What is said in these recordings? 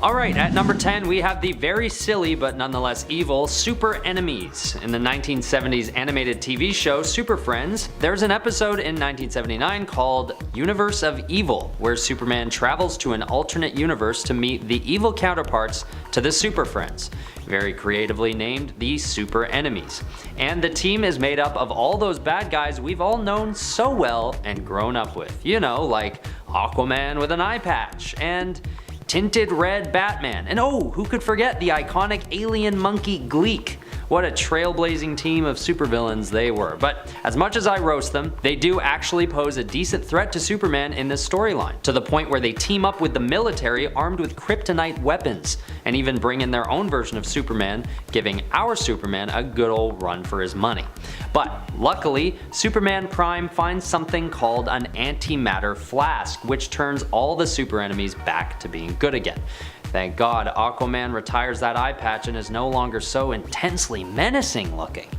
Alright, at number 10 we have the very silly but nonetheless evil Super Enemies. In the 1970s animated TV show Super Friends, there's an episode in 1979 called Universe of Evil, where Superman travels to an alternate universe to meet the evil counterparts to the Super Friends, very creatively named the Super Enemies. And the team is made up of all those bad guys we've all known so well and grown up with. You know, like Aquaman with an eye patch, and tinted red Batman, and oh, who could forget the iconic alien monkey Gleek. What a trailblazing team of supervillains they were. But as much as I roast them, they do actually pose a decent threat to Superman in this storyline, to the point where they team up with the military armed with kryptonite weapons, and even bring in their own version of Superman, giving our Superman a good old run for his money. But luckily, Superman Prime finds something called an antimatter flask, which turns all the super enemies back to being good again. Thank God Aquaman retires that eye patch and is no longer so intensely menacing looking.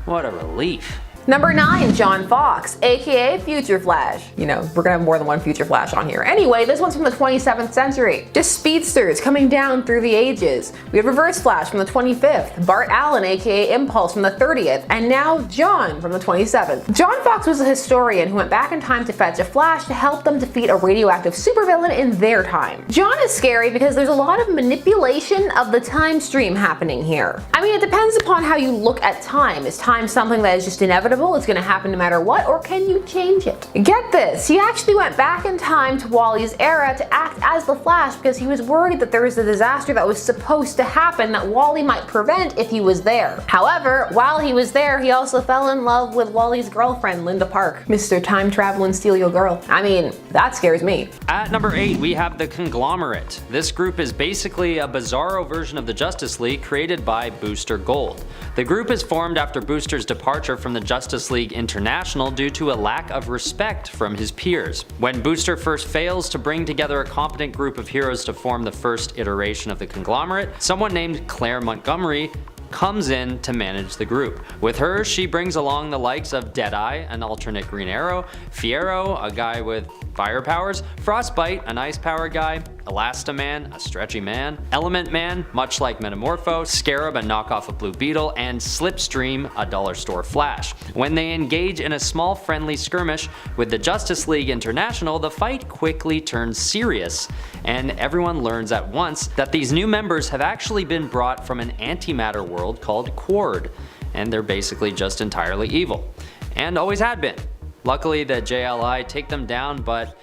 What a relief. Number 9, John Fox, aka Future Flash. You know, we're gonna have more than one Future Flash on here. Anyway, this one's from the 27th century. Just speedsters coming down through the ages. We have Reverse Flash from the 25th, Bart Allen aka Impulse from the 30th, and now John from the 27th. John Fox was a historian who went back in time to fetch a Flash to help them defeat a radioactive supervillain in their time. John is scary because there's a lot of manipulation of the time stream happening here. I mean, it depends upon how you look at time. Is time something that is just inevitable? It's gonna happen no matter what, or can you change it? Get this, he actually went back in time to Wally's era to act as the Flash because he was worried that there was a disaster that was supposed to happen that Wally might prevent if he was there. However, while he was there, he also fell in love with Wally's girlfriend, Linda Park. Mr. Time Travel and Steal Your Girl. I mean, that scares me. At number 8 we have the Conglomerate. This group is basically a bizarro version of the Justice League created by Booster Gold. The group is formed after Booster's departure from the Justice League International due to a lack of respect from his peers. When Booster first fails to bring together a competent group of heroes to form the first iteration of the Conglomerate, someone named Claire Montgomery comes in to manage the group. With her, she brings along the likes of Deadeye, an alternate Green Arrow, Fiero, a guy with fire powers, Frostbite, an ice power guy, Elastaman, a stretchy man, Element Man, much like Metamorpho, Scarab, a knockoff of Blue Beetle, and Slipstream, a dollar store Flash. When they engage in a small friendly skirmish with the Justice League International, the fight quickly turns serious, and everyone learns at once that these new members have actually been brought from an antimatter world called Quard, and they're basically just entirely evil. And always had been. Luckily the JLI take them down, but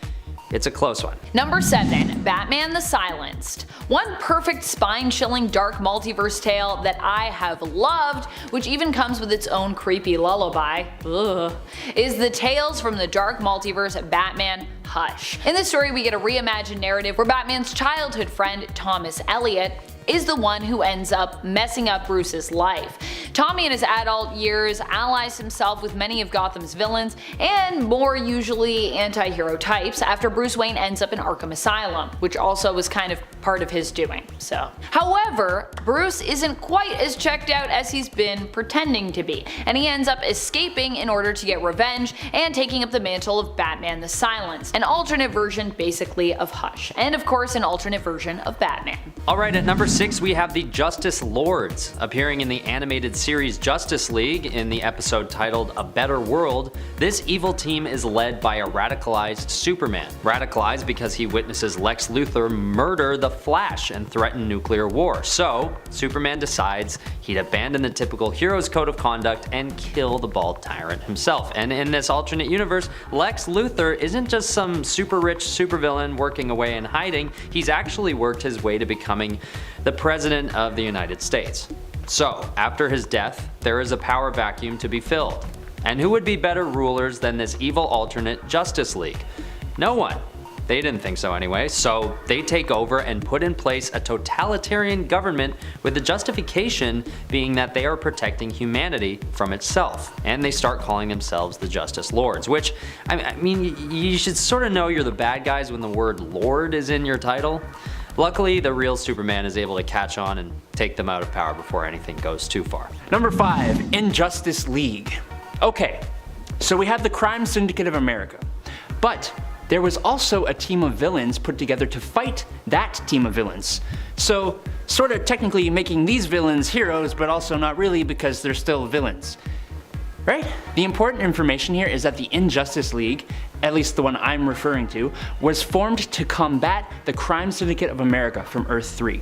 it's a close one. Number 7, Batman the Silenced. One perfect spine-chilling dark multiverse tale that I have loved, which even comes with its own creepy lullaby, is the Tales from the Dark Multiverse Batman Hush. In this story we get a reimagined narrative where Batman's childhood friend Thomas Elliot is the one who ends up messing up Bruce's life. Tommy in his adult years allies himself with many of Gotham's villains and more usually anti-hero types after Bruce Wayne ends up in Arkham Asylum, which also was kind of part of his doing. However, Bruce isn't quite as checked out as he's been pretending to be, and he ends up escaping in order to get revenge and taking up the mantle of Batman the Silenced, an alternate version basically of Hush, and of course an alternate version of Batman. Alright, at number 6 we have the Justice Lords. Appearing in the animated series Justice League in the episode titled A Better World, this evil team is led by a radicalized Superman. Radicalized because he witnesses Lex Luthor murder the Flash and threaten nuclear war. So, Superman decides he'd abandon the typical hero's code of conduct and kill the bald tyrant himself. And in this alternate universe, Lex Luthor isn't just some super rich supervillain working away in hiding, he's actually worked his way to becoming the President of the United States. So, after his death, there is a power vacuum to be filled. And who would be better rulers than this evil alternate Justice League? No one. They didn't think so anyway, so they take over and put in place a totalitarian government with the justification being that they are protecting humanity from itself. And they start calling themselves the Justice Lords, which, I mean, you should sort of know you're the bad guys when the word Lord is in your title. Luckily, the real Superman is able to catch on and take them out of power before anything goes too far. Number 5, Injustice League. Okay, so we have the Crime Syndicate of America, but there was also a team of villains put together to fight that team of villains. So, sort of technically making these villains heroes, but also not really because they're still villains. Right? The important information here is that the Injustice League, at least the one I'm referring to, was formed to combat the Crime Syndicate of America from Earth 3.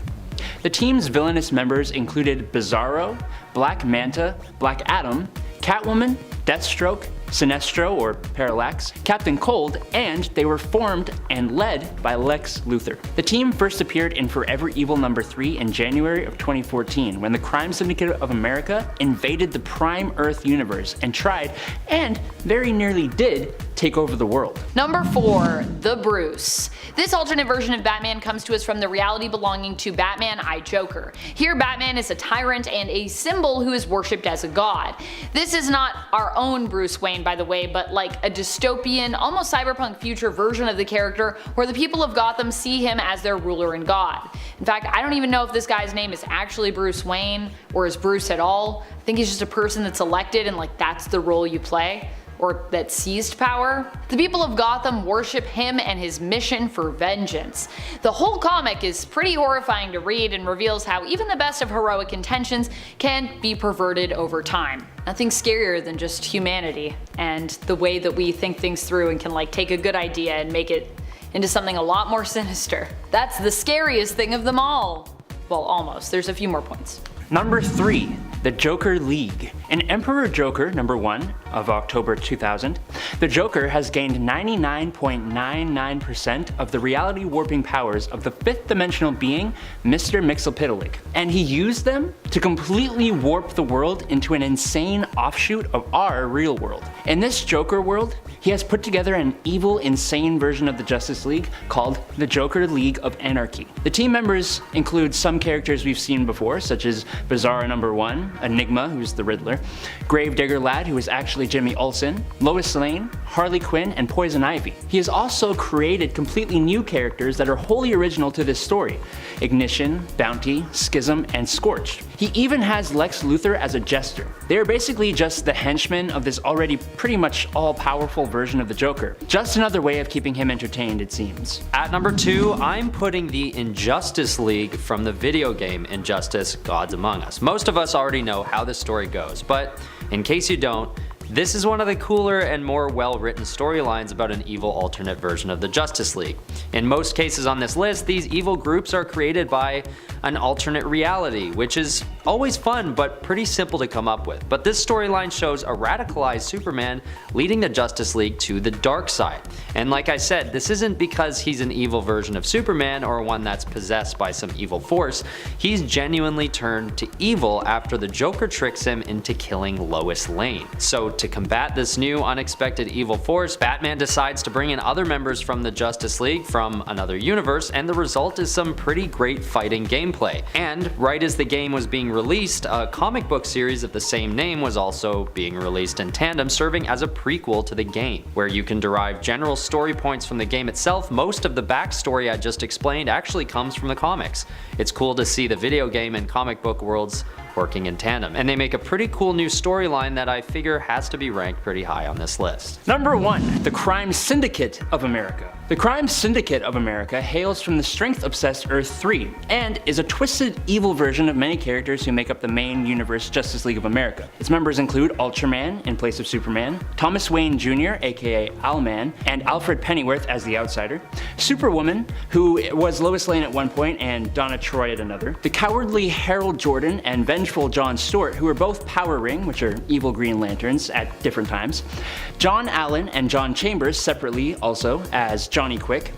The team's villainous members included Bizarro, Black Manta, Black Adam, Catwoman, Deathstroke, Sinestro or Parallax, Captain Cold, and they were formed and led by Lex Luthor. The team first appeared in Forever Evil #3 in January of 2014 when the Crime Syndicate of America invaded the Prime Earth universe and tried, and very nearly did, take over the world. Number 4. The Bruce. This alternate version of Batman comes to us from the reality belonging to Batman I Joker. Here Batman is a tyrant and a symbol who is worshipped as a god. This is not our own Bruce Wayne, by the way, but like a dystopian, almost cyberpunk future version of the character where the people of Gotham see him as their ruler and god. In fact, I don't even know if this guy's name is actually Bruce Wayne or is Bruce at all. I think he's just a person that's elected and like that's the role you play, or that seized power. The people of Gotham worship him and his mission for vengeance. The whole comic is pretty horrifying to read and reveals how even the best of heroic intentions can be perverted over time. Nothing scarier than just humanity and the way that we think things through and can like take a good idea and make it into something a lot more sinister. That's the scariest thing of them all. Well, almost. There's a few more points. Number 3. The Joker League. In Emperor Joker #1 of October 2000, the Joker has gained 99.99% of the reality warping powers of the 5th dimensional being, Mr. Mxyzptlk, and he used them to completely warp the world into an insane offshoot of our real world. In this Joker world, he has put together an evil, insane version of the Justice League called the Joker League of Anarchy. The team members include some characters we've seen before, such as Bizarro #1, Enigma, who's the Riddler, Gravedigger Lad, who is actually Jimmy Olsen, Lois Lane, Harley Quinn, and Poison Ivy. He has also created completely new characters that are wholly original to this story: Ignition, Bounty, Schism, and Scorched. He even has Lex Luthor as a jester. They are basically just the henchmen of this already pretty much all-powerful version of the Joker. Just another way of keeping him entertained, it seems. At number 2, I'm putting the Injustice League from the video game Injustice: Gods Among Us. Most of us already know how this story goes, but in case you don't, this is one of the cooler and more well-written storylines about an evil alternate version of the Justice League. In most cases on this list, these evil groups are created by an alternate reality, which is always fun but pretty simple to come up with. But this storyline shows a radicalized Superman leading the Justice League to the dark side. And like I said, this isn't because he's an evil version of Superman or one that's possessed by some evil force. He's genuinely turned to evil after the Joker tricks him into killing Lois Lane. So to combat this new unexpected evil force, Batman decides to bring in other members from the Justice League from another universe, and the result is some pretty great fighting gameplay. And right as the game was being released, a comic book series of the same name was also being released in tandem, serving as a prequel to the game, where you can derive general story points from the game itself. Most of the backstory I just explained actually comes from the comics. It's cool to see the video game and comic book worlds working in tandem, and they make a pretty cool new storyline that I figure has to be ranked pretty high on this list. Number 1. The Crime Syndicate of America. The Crime Syndicate of America hails from the strength-obsessed Earth 3, and is a twisted, evil version of many characters who make up the main universe Justice League of America. Its members include Ultraman in place of Superman, Thomas Wayne Jr., aka Owlman, and Alfred Pennyworth as the Outsider, Superwoman, who was Lois Lane at one point and Donna Troy at another, the cowardly Harold Jordan and vengeful John Stewart, who are both Power Ring, which are evil Green Lanterns, at different times, John Allen and John Chambers separately also as Johnny Quick,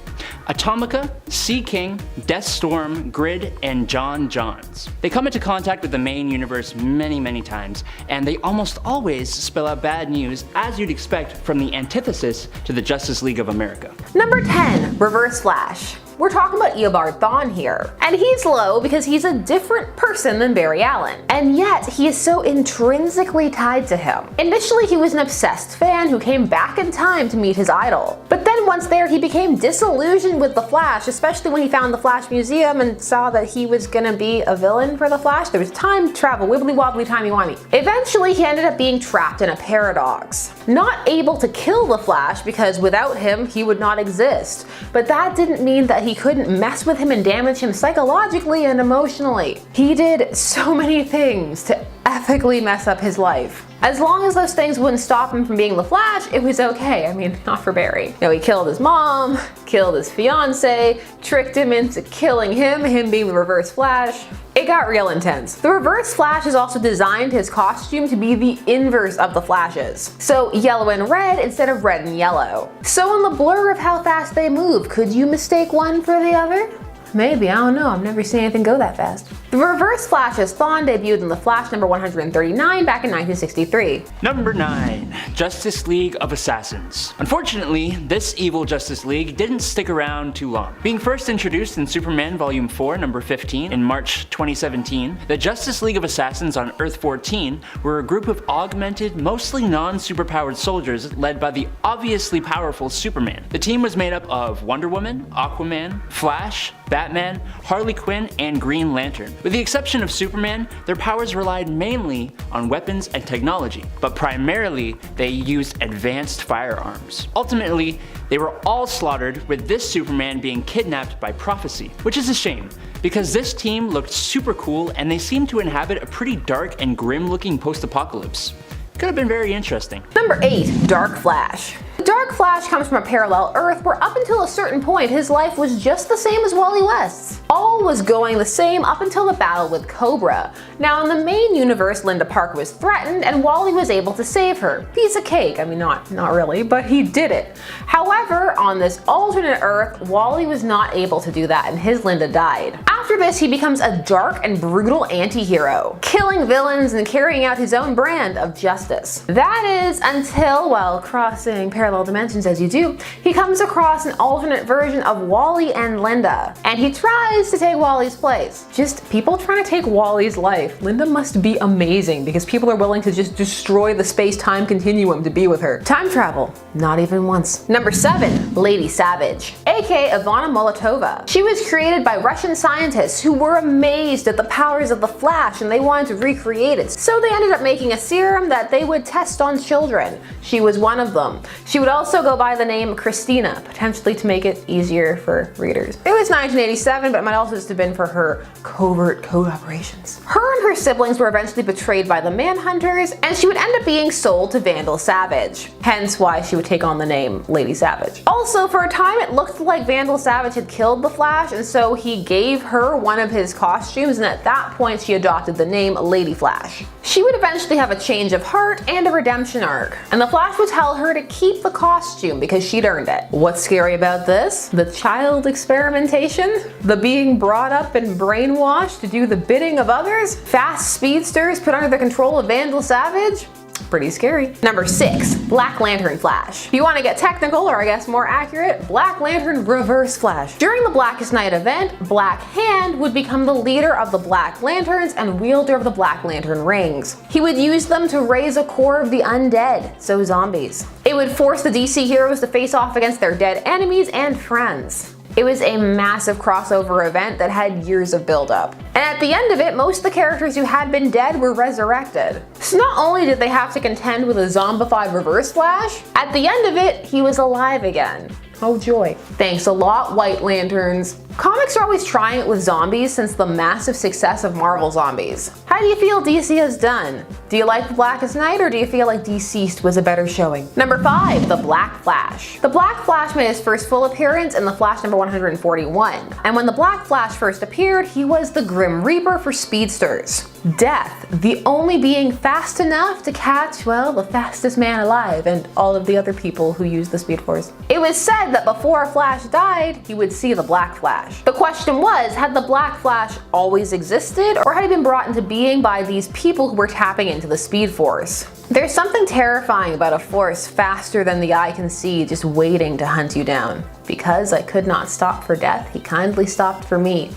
Atomica, Sea King, Deathstorm, Grid, and John Johns. They come into contact with the main universe many times, and they almost always spell out bad news, as you'd expect from the antithesis to the Justice League of America. Number 10. Reverse Flash. We're talking about Eobard Thawne here. And he's low because he's a different person than Barry Allen. And yet, he is so intrinsically tied to him. Initially, he was an obsessed fan who came back in time to meet his idol. But then then once there, he became disillusioned with the Flash, especially when he found the Flash Museum and saw that he was gonna be a villain for the Flash. There was time travel, wibbly wobbly timey-wimey. Eventually, he ended up being trapped in a paradox. Not able to kill the Flash because without him, he would not exist. But that didn't mean that he couldn't mess with him and damage him psychologically and emotionally. He did so many things to ethically mess up his life. As long as those things wouldn't stop him from being the Flash, it was okay. I mean, not for Barry. You know, he killed his mom, killed his fiance, tricked him into killing him being the Reverse Flash. It got real intense. The Reverse Flash has also designed his costume to be the inverse of the Flash's. So yellow and red instead of red and yellow. So in the blur of how fast they move, could you mistake one for the other? Maybe, I don't know, I've never seen anything go that fast. The Reverse Flash's Thawne debuted in The Flash number 139 back in 1963. Number 9. Justice League of Assassins. Unfortunately, this evil Justice League didn't stick around too long. Being first introduced in Superman Volume 4, number 15 in March 2017, the Justice League of Assassins on Earth 14 were a group of augmented, mostly non-superpowered soldiers led by the obviously powerful Superman. The team was made up of Wonder Woman, Aquaman, Flash, Batman, Harley Quinn, and Green Lantern. With the exception of Superman, their powers relied mainly on weapons and technology, but primarily they used advanced firearms. Ultimately, they were all slaughtered, with this Superman being kidnapped by Prophecy, which is a shame, because this team looked super cool and they seemed to inhabit a pretty dark and grim looking post-apocalypse. Could have been very interesting. Number 8. Dark Flash. Dark Flash comes from a parallel Earth where up until a certain point his life was just the same as Wally West's. All was going the same up until the battle with Cobra. Now in the main universe, Linda Park was threatened and Wally was able to save her. Piece of cake, I mean not really, but he did it. However, on this alternate Earth, Wally was not able to do that and his Linda died. After this, he becomes a dark and brutal anti-hero, killing villains and carrying out his own brand of justice. That is until, while crossing parallel dimensions as you do, he comes across an alternate version of Wally and Linda, and he tries to take Wally's place. Just people trying to take Wally's life. Linda must be amazing because people are willing to just destroy the space-time continuum to be with her. Time travel, not even once. Number 7. Lady Savage, aka Ivana Molotova. She was created by Russian scientists who were amazed at the powers of the Flash and they wanted to recreate it. So they ended up making a serum that they would test on children. She was one of them. She would also go by the name Christina, potentially to make it easier for readers. It was 1987, but it might also just have been for her covert code operations. Her and her siblings were eventually betrayed by the Manhunters, and she would end up being sold to Vandal Savage, hence why she would take on the name Lady Savage. Also, for a time it looked like Vandal Savage had killed the Flash, and so he gave her one of his costumes, and at that point she adopted the name Lady Flash. She would eventually have a change of heart and a redemption arc, and the Flash would tell her to keep the costume because she'd earned it. What's scary about this? The child experimentation? The being brought up and brainwashed to do the bidding of others? Fast speedsters put under the control of Vandal Savage? Pretty scary. Number 6. Black Lantern Flash. If you want to get technical, or I guess more accurate, Black Lantern Reverse Flash. During the Blackest Night event, Black Hand would become the leader of the Black Lanterns and wielder of the Black Lantern rings. He would use them to raise a core of the undead, so zombies. It would force the DC heroes to face off against their dead enemies and friends. It was a massive crossover event that had years of build-up. And at the end of it, most of the characters who had been dead were resurrected. So not only did they have to contend with a zombified Reverse Flash, at the end of it, he was alive again. Oh joy. Thanks a lot, White Lanterns. Comics are always trying it with zombies since the massive success of Marvel Zombies. How do you feel DC has done? Do you like The Blackest Night, or do you feel like Deceased was a better showing? Number 5. The Black Flash. The Black Flash made his first full appearance in The Flash number 141. And when the Black Flash first appeared, he was the Grim Reaper for speedsters. Death, the only being fast enough to catch, well, the fastest man alive and all of the other people who use the Speed Force. It was said that before Flash died, he would see the Black Flash. The question was, had the Black Flash always existed, or had he been brought into being by these people who were tapping into the Speed Force? There's something terrifying about a force faster than the eye can see just waiting to hunt you down. Because I could not stop for death, he kindly stopped for me.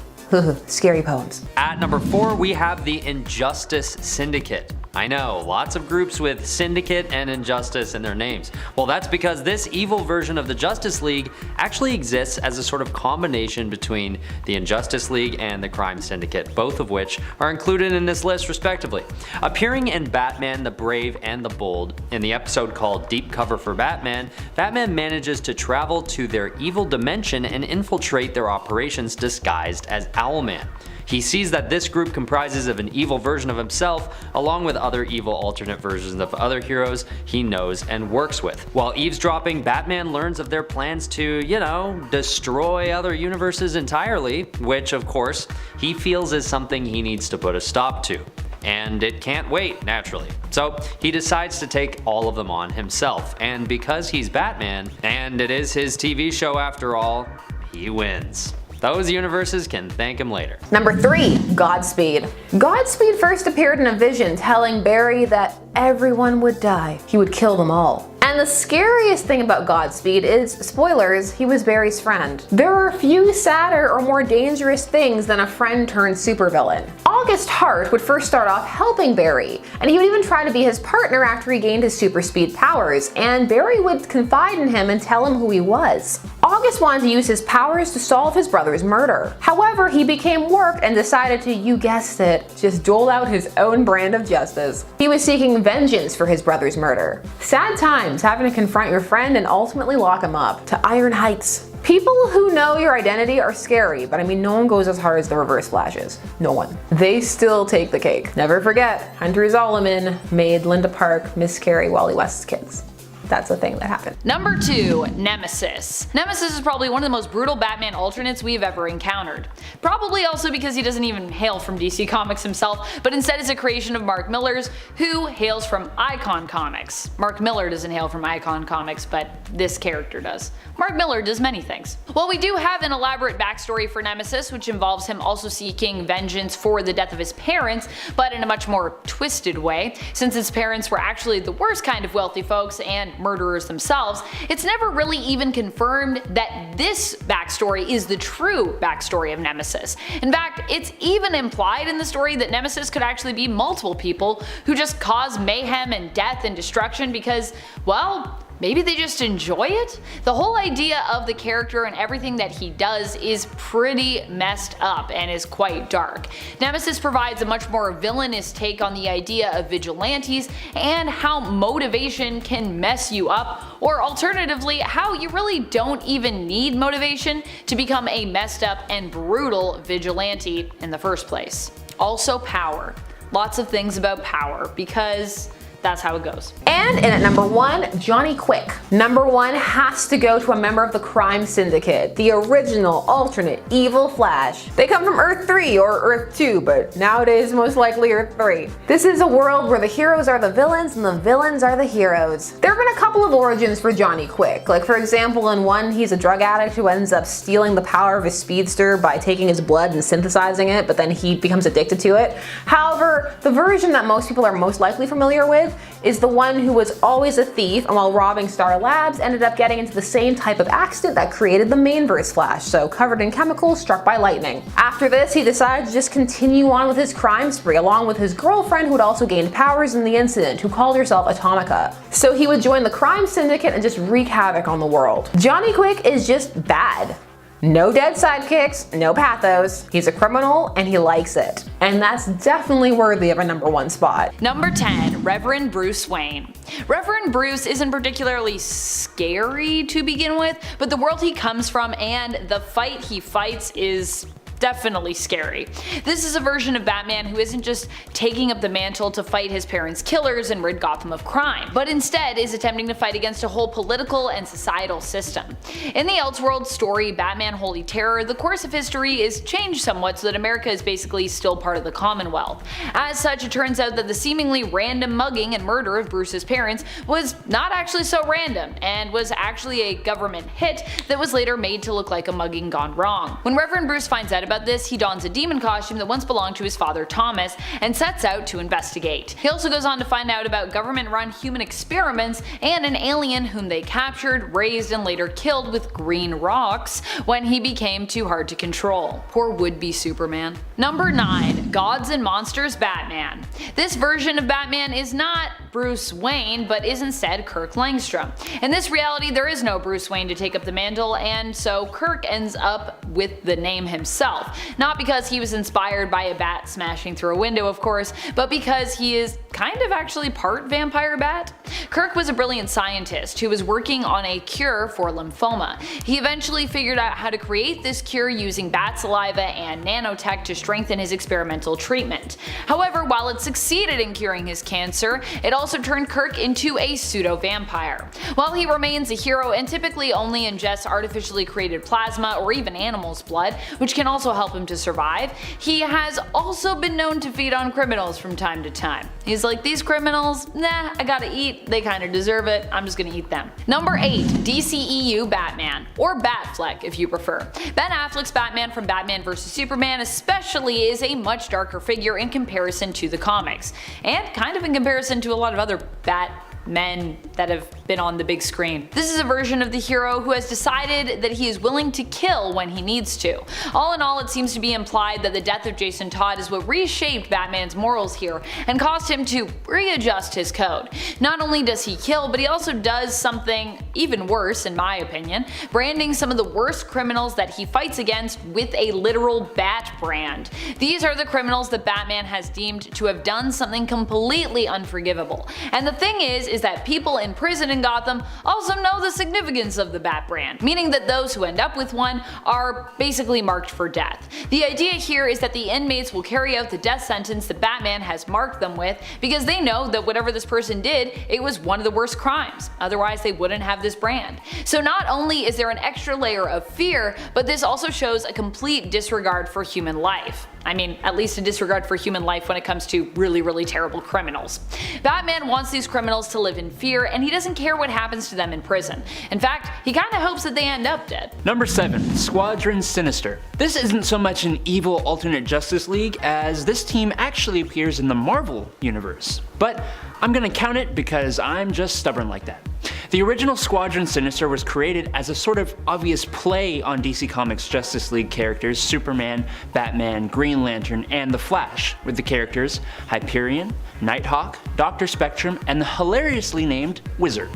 Scary poems. At number 4, we have the Injustice Syndicate. I know, lots of groups with Syndicate and Injustice in their names. Well, that's because this evil version of the Justice League actually exists as a sort of combination between the Injustice League and the Crime Syndicate, both of which are included in this list respectively. Appearing in Batman the Brave and the Bold, in the episode called Deep Cover for Batman, Batman manages to travel to their evil dimension and infiltrate their operations disguised as Owlman. He sees that this group comprises of an evil version of himself, along with other evil alternate versions of other heroes he knows and works with. While eavesdropping, Batman learns of their plans to, destroy other universes entirely, which of course he feels is something he needs to put a stop to. And it can't wait, naturally. So he decides to take all of them on himself, and because he's Batman, and it is his TV show after all, he wins. Those universes can thank him later. Number 3, Godspeed. Godspeed first appeared in a vision telling Barry that everyone would die. He would kill them all. And the scariest thing about Godspeed is, spoilers, he was Barry's friend. There are few sadder or more dangerous things than a friend turned supervillain. August Hart would first start off helping Barry, and he would even try to be his partner after he gained his super speed powers, and Barry would confide in him and tell him who he was. August wanted to use his powers to solve his brother's murder. However, he became warped and decided to, you guessed it, just dole out his own brand of justice. He was seeking vengeance for his brother's murder. Sad times having to confront your friend and ultimately lock him up to iron heights. People who know your identity are scary, but I mean, no one goes as hard as the Reverse Flashes. No one. They still take the cake. Never forget, Hunter Zolomon made Linda Park miscarry Wally West's kids. That's a thing that happened. Number 2, Nemesis. Nemesis is probably one of the most brutal Batman alternates we've ever encountered. Probably also because he doesn't even hail from DC Comics himself, but instead is a creation of Mark Millar's, who hails from Icon Comics. Mark Millar doesn't hail from Icon Comics, but this character does. Mark Millar does many things. Well, we do have an elaborate backstory for Nemesis, which involves him also seeking vengeance for the death of his parents, but in a much more twisted way. Since his parents were actually the worst kind of wealthy folks and murderers themselves, it's never really even confirmed that this backstory is the true backstory of Nemesis. In fact, it's even implied in the story that Nemesis could actually be multiple people who just cause mayhem and death and destruction because, well, maybe they just enjoy it? The whole idea of the character and everything that he does is pretty messed up and is quite dark. Nemesis provides a much more villainous take on the idea of vigilantes and how motivation can mess you up, or alternatively, how you really don't even need motivation to become a messed up and brutal vigilante in the first place. Also power. Lots of things about power, because that's how it goes. And in at number 1, Johnny Quick. Number 1 has to go to a member of the Crime Syndicate, the original, alternate, evil Flash. They come from Earth 3 or Earth 2, but nowadays most likely Earth 3. This is a world where the heroes are the villains and the villains are the heroes. There have been a couple of origins for Johnny Quick. Like for example, in one, he's a drug addict who ends up stealing the power of his speedster by taking his blood and synthesizing it, but then he becomes addicted to it. However, the version that most people are most likely familiar with is the one who was always a thief and while robbing Star Labs ended up getting into the same type of accident that created the Mainverse Flash, so covered in chemicals, struck by lightning. After this, he decided to just continue on with his crime spree along with his girlfriend who had also gained powers in the incident, who called herself Atomica. So he would join the Crime Syndicate and just wreak havoc on the world. Johnny Quick is just bad. No dead sidekicks, no pathos, he's a criminal and he likes it. And that's definitely worthy of a number 1 spot. Number 10, Reverend Bruce Wayne. Reverend Bruce isn't particularly scary to begin with, but the world he comes from and the fight he fights is definitely scary. This is a version of Batman who isn't just taking up the mantle to fight his parents' killers and rid Gotham of crime, but instead is attempting to fight against a whole political and societal system. In the Elseworlds story Batman Holy Terror, the course of history is changed somewhat so that America is basically still part of the Commonwealth. As such, it turns out that the seemingly random mugging and murder of Bruce's parents was not actually so random, and was actually a government hit that was later made to look like a mugging gone wrong. When Reverend Bruce finds out about about this, he dons a demon costume that once belonged to his father Thomas and sets out to investigate. He also goes on to find out about government-run human experiments and an alien whom they captured, raised, and later killed with green rocks when he became too hard to control. Poor would-be Superman. Number 9. Gods and Monsters Batman. This version of Batman is not Bruce Wayne, but is instead Kirk Langstrom. In this reality, there is no Bruce Wayne to take up the mantle, and so Kirk ends up with the name himself. Not because he was inspired by a bat smashing through a window, of course, but because he is kind of actually part vampire bat. Kirk was a brilliant scientist who was working on a cure for lymphoma. He eventually figured out how to create this cure using bat saliva and nanotech to strengthen his experimental treatment. However, while it succeeded in curing his cancer, it also turned Kirk into a pseudo-vampire. While he remains a hero and typically only ingests artificially created plasma or even animals' blood, which can also help him to survive, he has also been known to feed on criminals from time to time. He's like, these criminals, nah, I gotta eat, they kinda deserve it, I'm just gonna eat them. Number 8. DCEU Batman, or Batfleck if you prefer. Ben Affleck's Batman from Batman vs Superman especially is a much darker figure in comparison to the comics, and kind of in comparison to a lot of other Batmen that have been on the big screen. This is a version of the hero who has decided that he is willing to kill when he needs to. All in all, it seems to be implied that the death of Jason Todd is what reshaped Batman's morals here and caused him to readjust his code. Not only does he kill, but he also does something even worse in my opinion, branding some of the worst criminals that he fights against with a literal bat brand. These are the criminals that Batman has deemed to have done something completely unforgivable. And the thing is that people in prison in Gotham also know the significance of the bat brand, meaning that those who end up with one are basically marked for death. The idea here is that the inmates will carry out the death sentence that Batman has marked them with because they know that whatever this person did, it was one of the worst crimes, otherwise they wouldn't have this brand. So not only is there an extra layer of fear, but this also shows a complete disregard for human life. I mean, at least a disregard for human life when it comes to really terrible criminals. Batman wants these criminals to live in fear, and he doesn't care what happens to them in prison. In fact, he kinda hopes that they end up dead. Number 7. SQUADRON SINISTER. This isn't so much an evil alternate Justice League as this team actually appears in the Marvel universe. But I'm gonna count it because I'm just stubborn like that. The original SQUADRON SINISTER was created as a sort of obvious play on DC Comics Justice League characters Superman, Batman, Green Lantern, and The Flash, with the characters Hyperion, Nighthawk, Dr. Spectrum, and the hilariously named Wizard,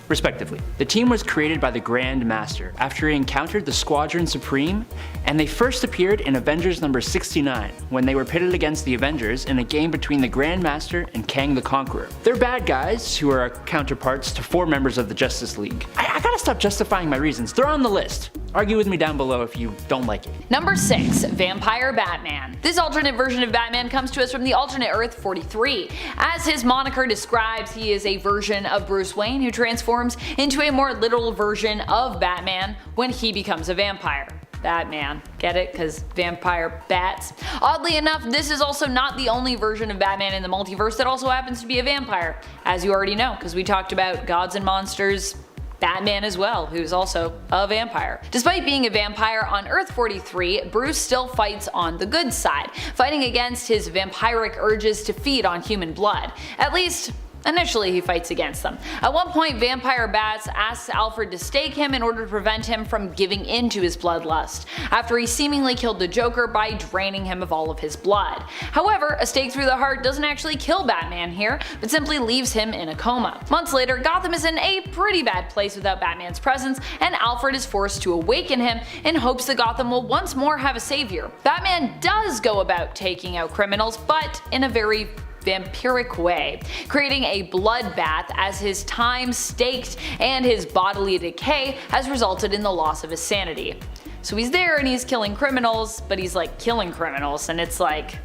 respectively. The team was created by the Grand Master after he encountered the Squadron Supreme, and they first appeared in Avengers number 69 when they were pitted against the Avengers in a game between the Grand Master and Kang the Conqueror. They're bad guys who are counterparts to 4 members of the Justice League. I gotta stop justifying my reasons, they're on the list. Argue with me down below if you don't like it. Number 6. Vampire Batman. This alternate version of Batman comes to us from the alternate Earth 43. As his moniker describes, he is a version of Bruce Wayne who transforms into a more literal version of Batman when he becomes a vampire. Batman. Get it? Cause vampire bats. Oddly enough, this is also not the only version of Batman in the multiverse that also happens to be a vampire, as you already know, because we talked about Gods and Monsters Batman as well, who's also a vampire. Despite being a vampire on Earth 43, Bruce still fights on the good side, fighting against his vampiric urges to feed on human blood. At least, initially he fights against them. At one point, Vampire Bats asks Alfred to stake him in order to prevent him from giving in to his bloodlust, after he seemingly killed the Joker by draining him of all of his blood. However, a stake through the heart doesn't actually kill Batman here, but simply leaves him in a coma. Months later, Gotham is in a pretty bad place without Batman's presence, and Alfred is forced to awaken him in hopes that Gotham will once more have a savior. Batman does go about taking out criminals, but in a very vampiric way, creating a bloodbath as his time staked and his bodily decay has resulted in the loss of his sanity. So he's there and he's killing criminals, but he's like killing criminals, and it's like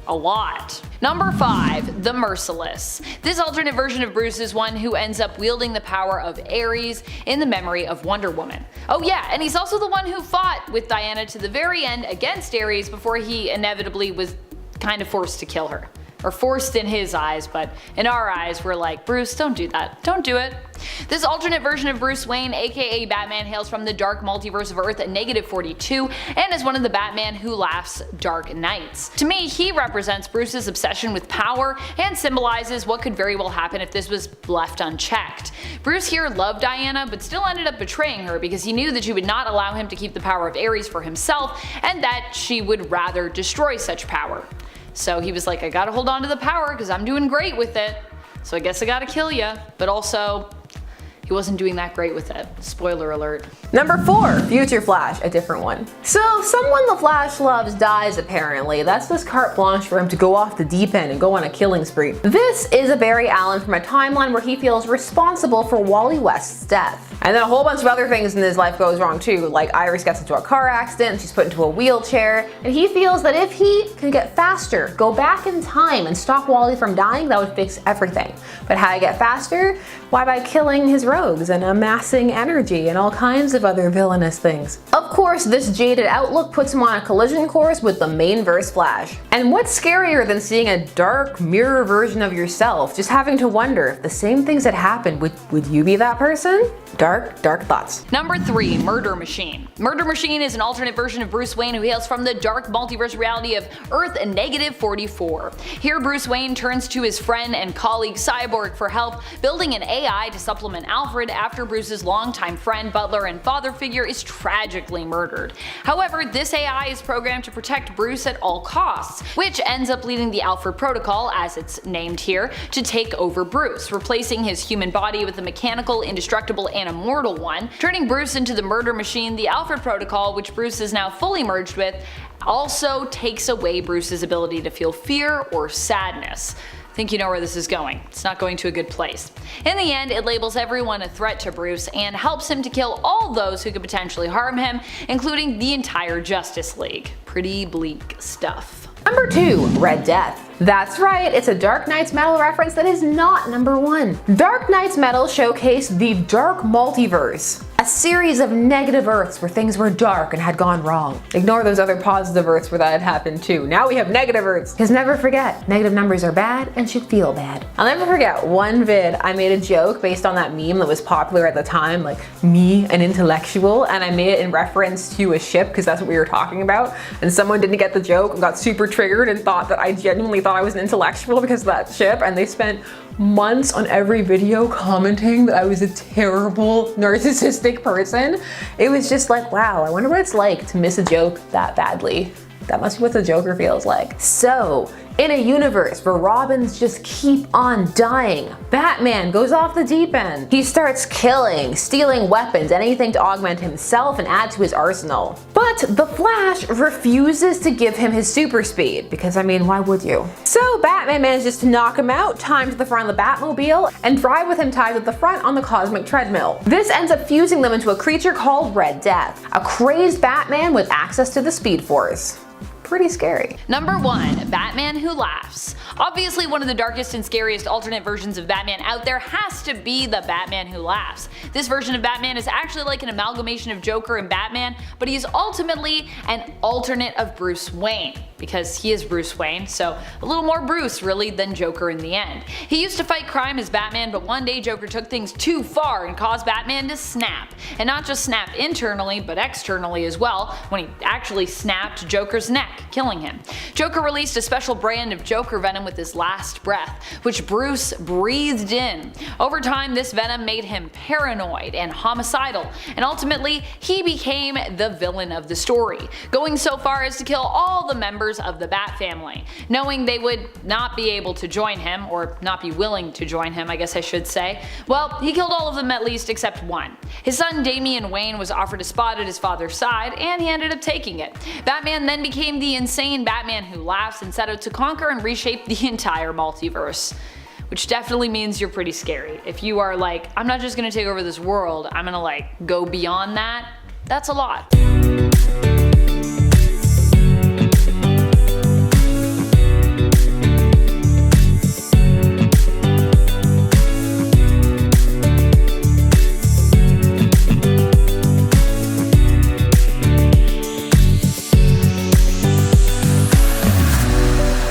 a lot. Number 5. The Merciless. This alternate version of Bruce is one who ends up wielding the power of Ares in the memory of Wonder Woman. Oh yeah, and he's also the one who fought with Diana to the very end against Ares before he inevitably was kind of forced to kill her. Or forced in his eyes, but in our eyes we're like, Bruce, don't do that. Don't do it. This alternate version of Bruce Wayne, aka Batman, hails from the dark multiverse of Earth at -42 and is one of the Batman Who Laughs Dark Knights. To me, he represents Bruce's obsession with power and symbolizes what could very well happen if this was left unchecked. Bruce here loved Diana, but still ended up betraying her because he knew that she would not allow him to keep the power of Ares for himself and that she would rather destroy such power. So he was like, I gotta hold on to the power because I'm doing great with it, so I guess I gotta kill ya. But also, he wasn't doing that great with it. Spoiler alert. Number 4, Future Flash, a different one. So someone the Flash loves dies apparently. That's this carte blanche for him to go off the deep end and go on a killing spree. This is a Barry Allen from a timeline where he feels responsible for Wally West's death. And then a whole bunch of other things in his life goes wrong too, like Iris gets into a car accident, she's put into a wheelchair, and he feels that if he can get faster, go back in time and stop Wally from dying, that would fix everything. But how to get faster? Why, by killing his rogues and amassing energy and all kinds of other villainous things. Of course, this jaded outlook puts him on a collision course with the main verse Flash. And what's scarier than seeing a dark mirror version of yourself, just having to wonder if the same things had happened, would you be that person? Dark, dark thoughts. Number 3, Murder Machine. Murder Machine is an alternate version of Bruce Wayne who hails from the dark multiverse reality of Earth -44. Here Bruce Wayne turns to his friend and colleague Cyborg for help, building an AI to supplement Alfred after Bruce's longtime friend, butler, and father figure is tragically murdered. However, this AI is programmed to protect Bruce at all costs, which ends up leading the Alfred Protocol, as it's named here, to take over Bruce, replacing his human body with a mechanical, indestructible, and immortal one, turning Bruce into the murder machine. The Alfred Protocol, which Bruce is now fully merged with, also takes away Bruce's ability to feel fear or sadness. I think you know where this is going. It's not going to a good place. In the end, it labels everyone a threat to Bruce and helps him to kill all those who could potentially harm him, including the entire Justice League. Pretty bleak stuff. Number 2, Red Death. That's right, it's a Dark Knight's Metal reference that is not number 1. Dark Knight's Metal showcased the Dark Multiverse, a series of negative Earths where things were dark and had gone wrong. Ignore those other positive Earths where that had happened too. Now we have negative Earths. Because never forget, negative numbers are bad and should feel bad. I'll never forget one vid I made a joke based on that meme that was popular at the time, like me, an intellectual, and I made it in reference to a ship because that's what we were talking about, and someone didn't get the joke and got super triggered and thought that I genuinely thought I was an intellectual because of that ship, and they spent months on every video commenting that I was a terrible narcissistic person. It was just like, wow, I wonder what it's like to miss a joke that badly. That must be what the Joker feels like. So, in a universe where Robins just keep on dying, Batman goes off the deep end. He starts killing, stealing weapons, anything to augment himself and add to his arsenal. But the Flash refuses to give him his super speed, because I mean, why would you? So Batman manages to knock him out, time to the front of the Batmobile, and drive with him tied at the front on the cosmic treadmill. This ends up fusing them into a creature called Red Death, a crazed Batman with access to the Speed Force. Pretty scary. Number 1, Batman Who Laughs. Obviously one of the darkest and scariest alternate versions of Batman out there has to be the Batman Who Laughs. This version of Batman is actually like an amalgamation of Joker and Batman, but he is ultimately an alternate of Bruce Wayne, because he is Bruce Wayne, so a little more Bruce really than Joker in the end. He used to fight crime as Batman, but one day Joker took things too far and caused Batman to snap. And not just snap internally, but externally as well, when he actually snapped Joker's neck, killing him. Joker released a special brand of Joker venom with his last breath, which Bruce breathed in. Over time, this venom made him paranoid and homicidal, and ultimately, he became the villain of the story, going so far as to kill all the members of the Bat family, knowing they would not be able to join him, or not be willing to join him, I guess I should say. Well, he killed all of them at least except one. His son Damian Wayne was offered a spot at his father's side, and he ended up taking it. Batman then became the insane Batman Who Laughs and set out to conquer and reshape the entire multiverse. Which definitely means you're pretty scary. If you are like, I'm not just gonna take over this world, I'm gonna like go beyond that, that's a lot.